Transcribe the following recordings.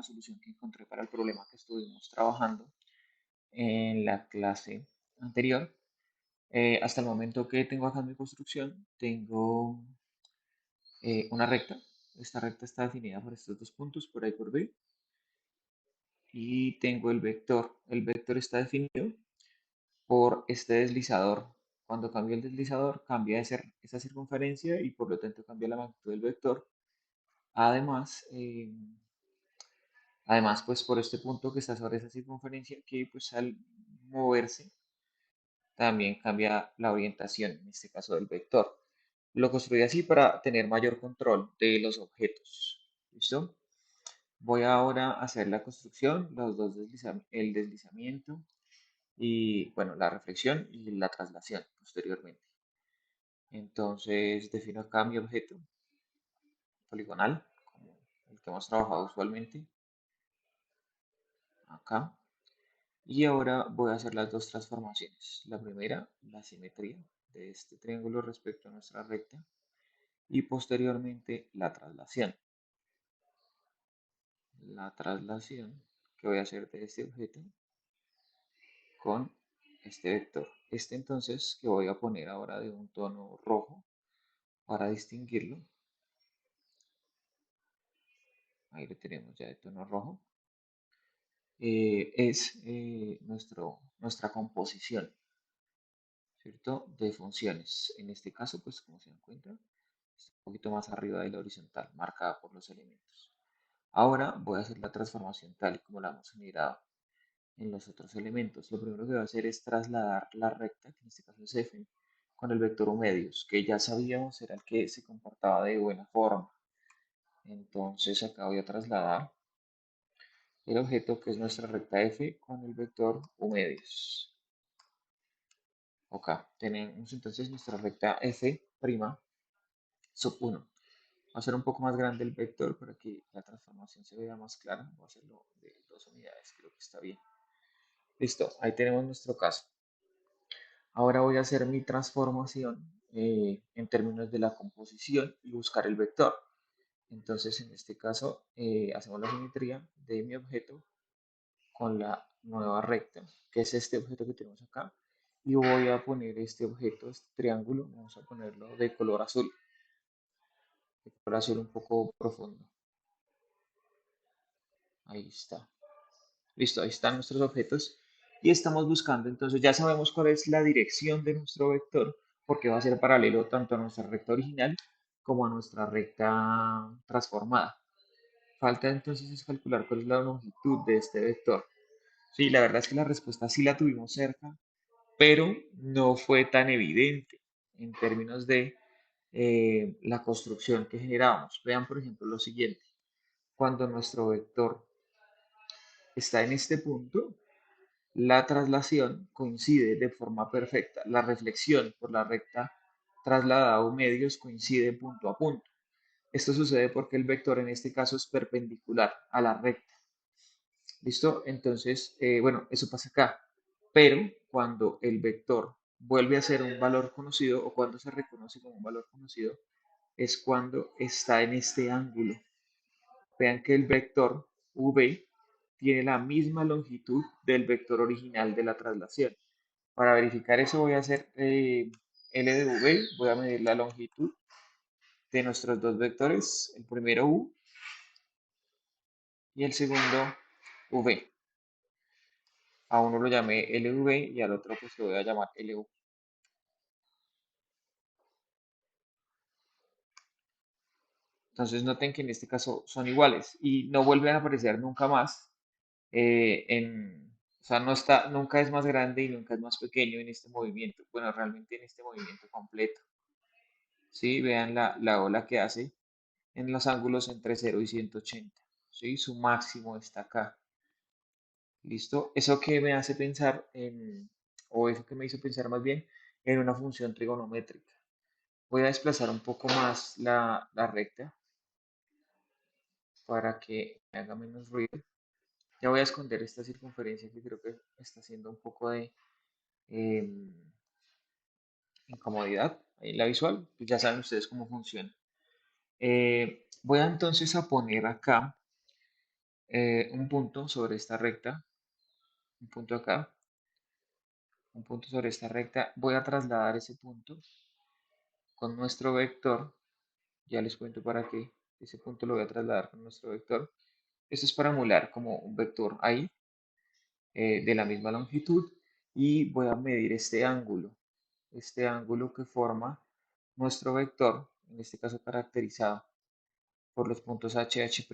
la solución que encontré para el problema que estuvimos trabajando en la clase anterior. Hasta el momento que tengo acá en mi construcción, tengo una recta. Esta recta está definida por estos dos puntos, por A y por B. Y tengo el vector. El vector está definido por este deslizador. Cuando cambio el deslizador, cambia de ser esa circunferencia y por lo tanto cambia la magnitud del vector. Además, pues por este punto que está sobre esa circunferencia, que pues al moverse también cambia la orientación, en este caso del vector. Lo construí así para tener mayor control de los objetos. ¿Listo? Voy ahora a hacer la construcción, el deslizamiento y, bueno, la reflexión y la traslación posteriormente. Entonces defino acá mi objeto poligonal, como el que hemos trabajado usualmente, acá. Y ahora voy a hacer las dos transformaciones. La primera, la simetría de este triángulo respecto a nuestra recta y posteriormente la traslación. La traslación que voy a hacer de este objeto con este vector. Este entonces que voy a poner ahora de un tono rojo para distinguirlo. Ahí lo tenemos ya de tono rojo. Es nuestra composición, ¿cierto? De funciones. En este caso, pues como se encuentra, está un poquito más arriba de la horizontal, marcada por los elementos. Ahora voy a hacer la transformación tal y como la hemos generado en los otros elementos. Lo primero que voy a hacer es trasladar la recta, que en este caso es f, con el vector u medios, que ya sabíamos era el que se comportaba de buena forma. Entonces acá voy a trasladar el objeto que es nuestra recta f con el vector u medios. Acá tenemos entonces nuestra recta f' sub 1. Va a ser un poco más grande el vector para que la transformación se vea más clara. Voy a hacerlo de 2 unidades, creo que está bien. Listo, ahí tenemos nuestro caso. Ahora voy a hacer mi transformación en términos de la composición y buscar el vector. Entonces, en este caso, hacemos la simetría de mi objeto con la nueva recta, que es este objeto que tenemos acá. Y voy a poner este objeto, este triángulo, vamos a ponerlo de color azul un poco profundo. Ahí está. Listo, ahí están nuestros objetos. Y estamos buscando, entonces ya sabemos cuál es la dirección de nuestro vector, porque va a ser paralelo tanto a nuestra recta original como a nuestra recta transformada. Falta entonces es calcular cuál es la longitud de este vector. Sí, la verdad es que la respuesta sí la tuvimos cerca, pero no fue tan evidente en términos de la construcción que generábamos. Vean, por ejemplo, lo siguiente. Cuando nuestro vector está en este punto, la traslación coincide de forma perfecta. La reflexión por la recta trasladada a medios coincide punto a punto. Esto sucede porque el vector en este caso es perpendicular a la recta. ¿Listo? Entonces, bueno, eso pasa acá. Pero cuando el vector vuelve a ser un valor conocido o cuando se reconoce como un valor conocido, es cuando está en este ángulo. Vean que el vector v tiene la misma longitud del vector original de la traslación. Para verificar eso voy a hacer L de v, voy a medir la longitud de nuestros dos vectores, el primero u y el segundo v. A uno lo llamé LV y al otro pues lo voy a llamar LU. Entonces noten que en este caso son iguales y no vuelven a aparecer nunca más o sea, no está, nunca es más grande y nunca es más pequeño en este movimiento. Bueno, realmente en este movimiento completo. ¿Sí? Vean la ola que hace en los ángulos entre 0 y 180. ¿Sí? Su máximo está acá. ¿Listo? Eso que me hace pensar o eso que me hizo pensar más bien en una función trigonométrica. Voy a desplazar un poco más la recta para que me haga menos ruido. Ya voy a esconder esta circunferencia que creo que está haciendo un poco de em, incomodidad ahí en la visual. Pues ya saben ustedes cómo funciona. Voy a entonces a poner acá un punto sobre esta recta, un punto acá, un punto sobre esta recta. Voy a trasladar ese punto con nuestro vector. Ya les cuento para qué. Ese punto lo voy a trasladar con nuestro vector. Esto es para emular como un vector ahí de la misma longitud y voy a medir este ángulo que forma nuestro vector, en este caso caracterizado por los puntos H, H'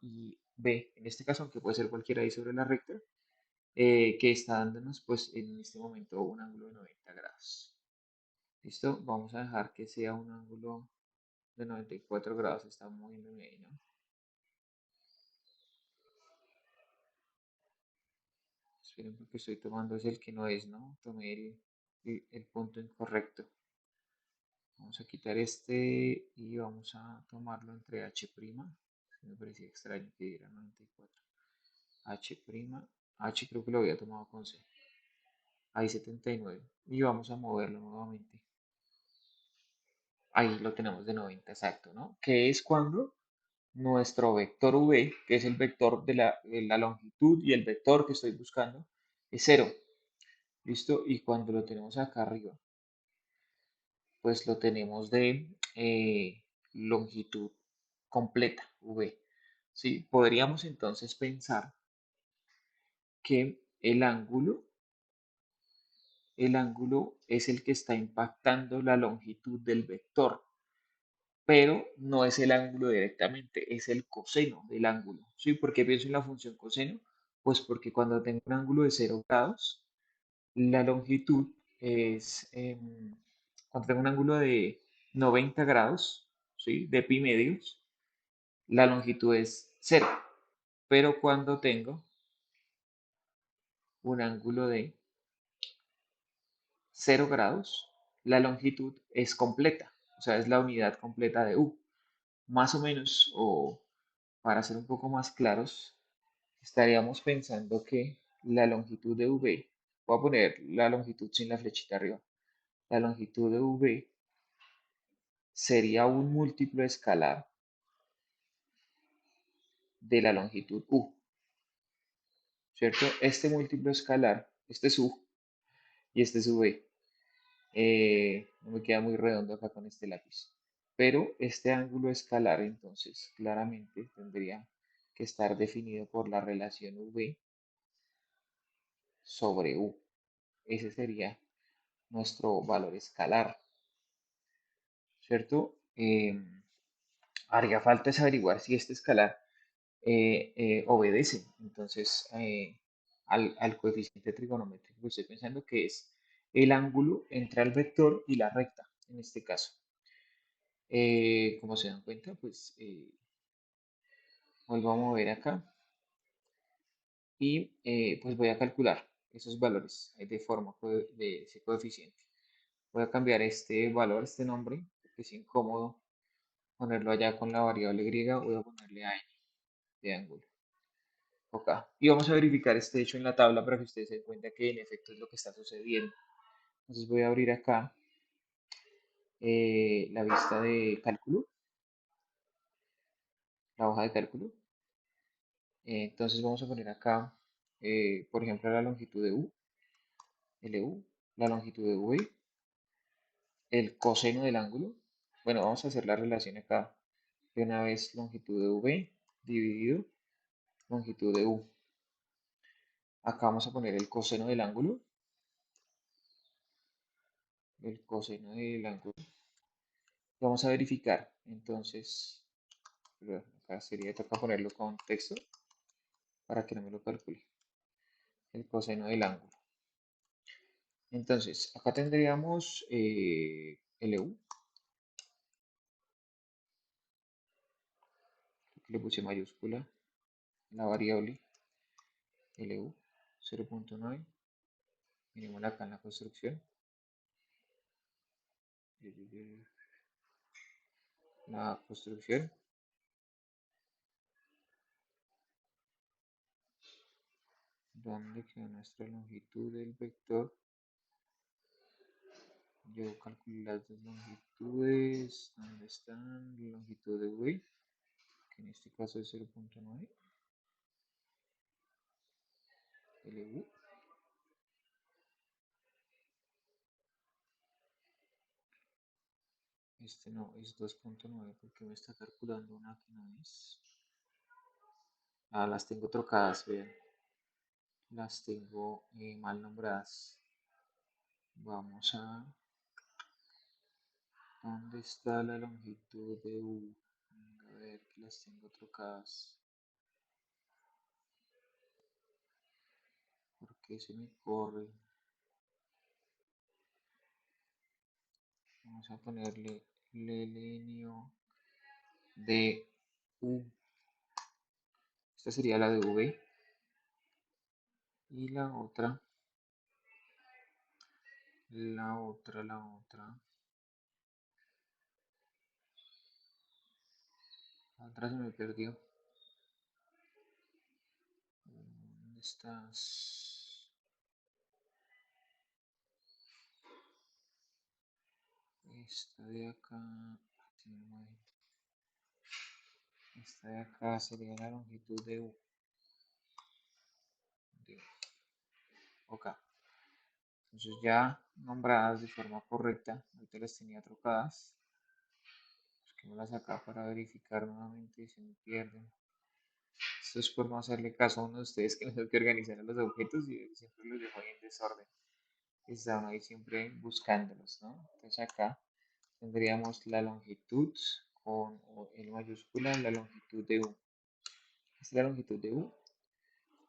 y B, en este caso, aunque puede ser cualquiera ahí sobre la recta, que está dándonos pues en este momento un ángulo de 90 grados. ¿Listo? Vamos a dejar que sea un ángulo de 94 grados, está muy bien, ¿no? Esperen porque estoy tomando es el que no es, ¿no? Tomé el punto incorrecto. Vamos a quitar este y vamos a tomarlo entre H'. Me parecía extraño que diera 94. H', H creo que lo había tomado con C. Ahí 79. Y vamos a moverlo nuevamente. Ahí lo tenemos de 90, exacto, ¿no? Que es cuando nuestro vector v, que es el vector de la longitud y el vector que estoy buscando, es cero. ¿Listo? Y cuando lo tenemos acá arriba, pues lo tenemos de longitud completa, v. ¿Sí? Podríamos entonces pensar que el ángulo es el que está impactando la longitud del vector, pero no es el ángulo directamente, es el coseno del ángulo. ¿Sí? ¿Por qué pienso en la función coseno? Pues porque cuando tengo un ángulo de 0 grados, la longitud es, cuando tengo un ángulo de 90 grados, ¿sí? De pi medios, la longitud es 0. Pero cuando tengo un ángulo de 0 grados, la longitud es completa, o sea, es la unidad completa de u. Más o menos, o para ser un poco más claros, estaríamos pensando que la longitud de v, voy a poner la longitud sin la flechita arriba, la longitud de v sería un múltiplo escalar de la longitud u, ¿cierto? Este múltiplo escalar, este es u y este es v. No me queda muy redondo acá con este lápiz. Pero este ángulo escalar, entonces, claramente tendría que estar definido por la relación v sobre u. Ese sería nuestro valor escalar, ¿cierto? Haría falta es averiguar si este escalar obedece, entonces, al coeficiente trigonométrico que estoy pensando que es el ángulo entre el vector y la recta, en este caso. Como se dan cuenta, pues vuelvo a mover acá y pues voy a calcular esos valores de forma de ese coeficiente. Voy a cambiar este valor, este nombre, porque es incómodo ponerlo allá con la variable griega. Voy a ponerle a n de ángulo. Acá. Y vamos a verificar este hecho en la tabla para que ustedes se den cuenta que en efecto es lo que está sucediendo. Entonces voy a abrir acá la vista de cálculo, la hoja de cálculo. Entonces vamos a poner acá, por ejemplo, la longitud de u, LU, la longitud de v, el coseno del ángulo. Bueno, vamos a hacer la relación acá de una vez, longitud de v dividido longitud de u. Acá vamos a poner el coseno del ángulo, el coseno del ángulo. Vamos a verificar, entonces, acá sería, toca ponerlo con texto para que no me lo calcule, el coseno del ángulo. Entonces, acá tendríamos LU, que le puse mayúscula, la variable LU 0.9, miremosla acá en la construcción, la construcción, donde queda nuestra longitud del vector. Yo calculé las dos longitudes, ¿dónde están? La longitud de V, que en este caso es 0.9, LU. Este no, es 2.9 porque me está calculando una que no es. Ah, las tengo trocadas, vean. Las tengo mal nombradas. Vamos a... ¿Dónde está la longitud de U? Venga, a ver que las tengo trocadas. ¿Por qué se me corre? Vamos a ponerle lelenio de U. Esta sería la de V. Y la otra. La otra se me perdió. ¿Dónde estás? Esta de acá. Esta de acá sería la longitud de U. Ok. Entonces ya nombradas de forma correcta, ahorita las tenía trocadas. Busquémoslas acá para verificar nuevamente y se me pierden. Esto es por no hacerle caso a uno de ustedes que no sabe que organizar los objetos y siempre los dejo ahí en desorden. Están ahí siempre buscándolos, ¿no? Entonces acá tendríamos la longitud con L mayúscula, la longitud de U. Esta es la longitud de U.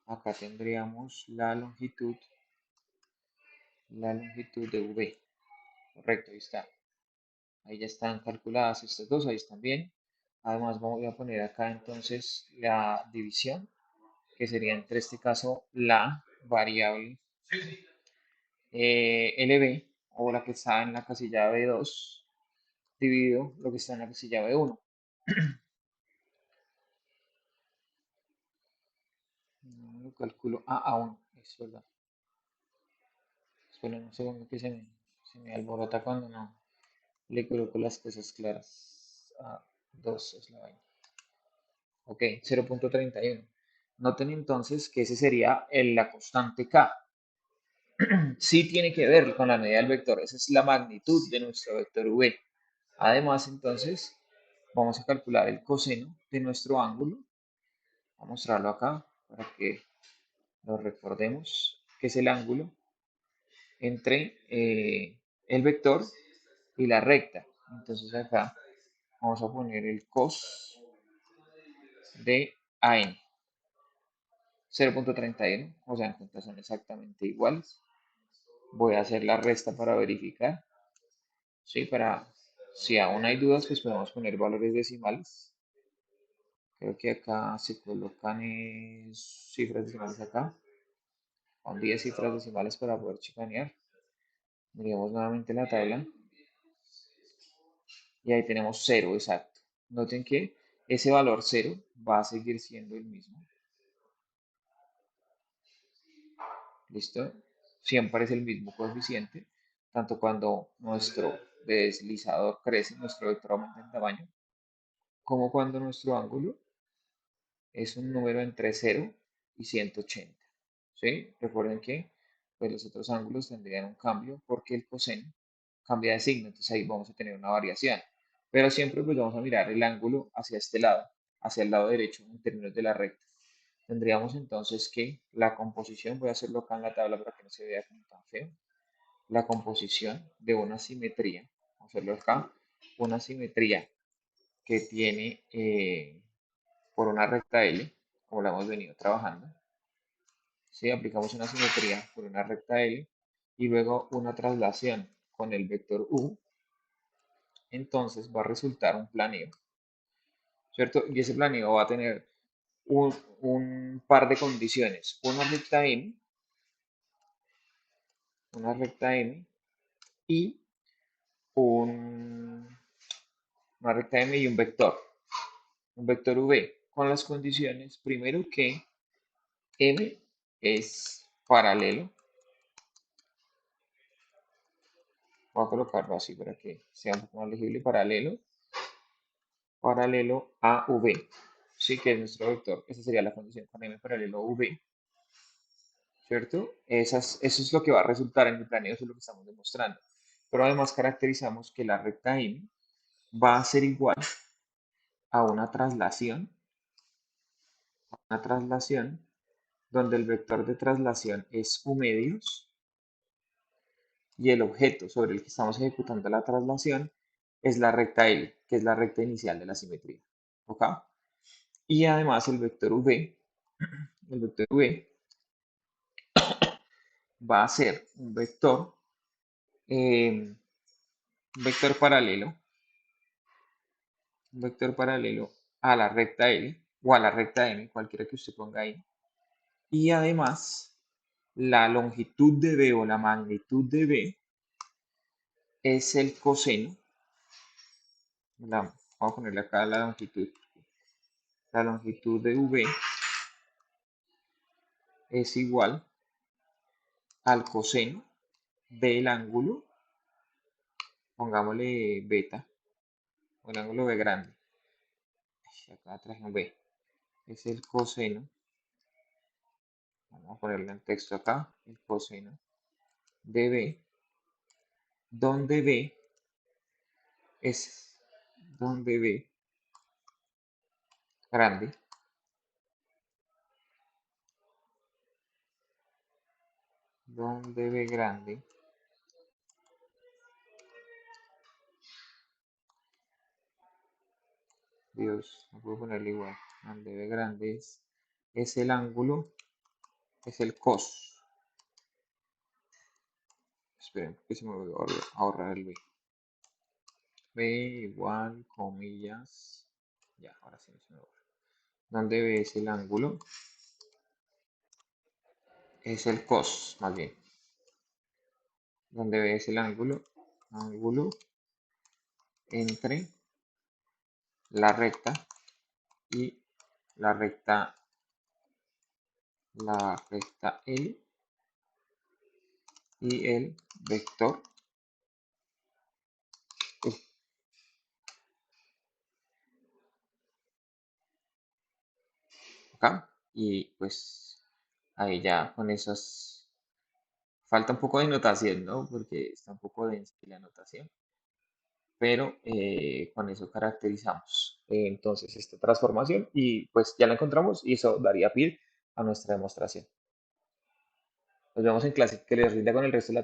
Acá tendríamos la longitud de V. Correcto, ahí está. Ahí ya están calculadas estas dos, ahí están bien. Además voy a poner acá entonces la división, que sería entre este caso la variable LB, o la que está en la casilla B2, dividido lo que está en la casilla B1. No lo calculo A1, es verdad. Esperen un segundo que se me alborota cuando no le coloco las cosas claras. A2 es la vaina. Ok, 0.31. Noten entonces que ese sería la constante K. Sí tiene que ver con la medida del vector. Esa es la magnitud de nuestro vector V. Además, entonces, vamos a calcular el coseno de nuestro ángulo. Voy a mostrarlo acá para que lo recordemos, que es el ángulo entre el vector y la recta. Entonces acá vamos a poner el cos de AN. 0.31, o sea, en cuenta son exactamente iguales. Voy a hacer la resta para verificar. Sí, si aún hay dudas, pues podemos poner valores decimales. Creo que acá se colocan cifras decimales acá. Con 10 cifras decimales para poder chicanear. Miremos nuevamente la tabla. Y ahí tenemos 0, exacto. Noten que ese valor 0 va a seguir siendo el mismo. ¿Listo? Siempre es el mismo coeficiente, tanto cuando nuestro deslizador crece, nuestro vector aumenta en tamaño, como cuando nuestro ángulo es un número entre 0 y 180. ¿Sí? Recuerden que pues, los otros ángulos tendrían un cambio porque el coseno cambia de signo, entonces ahí vamos a tener una variación. Pero siempre pues vamos a mirar el ángulo hacia este lado, hacia el lado derecho en términos de la recta. Tendríamos entonces que la composición, voy a hacerlo acá en la tabla para que no se vea como tan feo, la composición de una simetría, vamos a hacerlo acá, una simetría que tiene por una recta L, como la hemos venido trabajando, si aplicamos una simetría por una recta L y luego una traslación con el vector U, entonces va a resultar un planeo, ¿cierto? Y ese planeo va a tener un par de condiciones, una recta M y un, una recta M y un vector V, con las condiciones, primero que M es paralelo, voy a colocarlo así para que sea un poco más legible, paralelo a V, sí que es nuestro vector, esa sería la condición con M paralelo a V, ¿cierto? Eso es lo que va a resultar en el planeo, eso es lo que estamos demostrando. Pero además caracterizamos que la recta M va a ser igual a una traslación donde el vector de traslación es u medios y el objeto sobre el que estamos ejecutando la traslación es la recta L, que es la recta inicial de la simetría. ¿Ok? Y además el vector V va a ser eh, un vector paralelo, un vector paralelo a la recta L o a la recta M, cualquiera que usted ponga ahí. Y además, la longitud de B o la magnitud de B es el coseno. Vamos a ponerle acá la longitud. La longitud de V es igual al coseno del ángulo, pongámosle beta, o el ángulo B grande. Acá traje un B. Es el coseno, vamos a ponerle en texto acá, el coseno de B, donde B es donde B grande, donde B grande Dios, no puedo ponerle igual. Donde B grande es el ángulo, es el cos. Esperen, que se me olvidó ahorrar el B. B igual, comillas. Ya, ahora sí no se me borra. Donde B es el ángulo, es el cos, más bien. Donde B es el ángulo entre la recta y la recta, la recta L y el vector U. Acá. Y pues ahí ya con esas falta un poco de notación, ¿no? Porque está un poco densa la notación, pero con eso caracterizamos entonces esta transformación y pues ya la encontramos y eso daría pie a nuestra demostración. Nos vemos en clase, que les rinda con el resto de la tabla.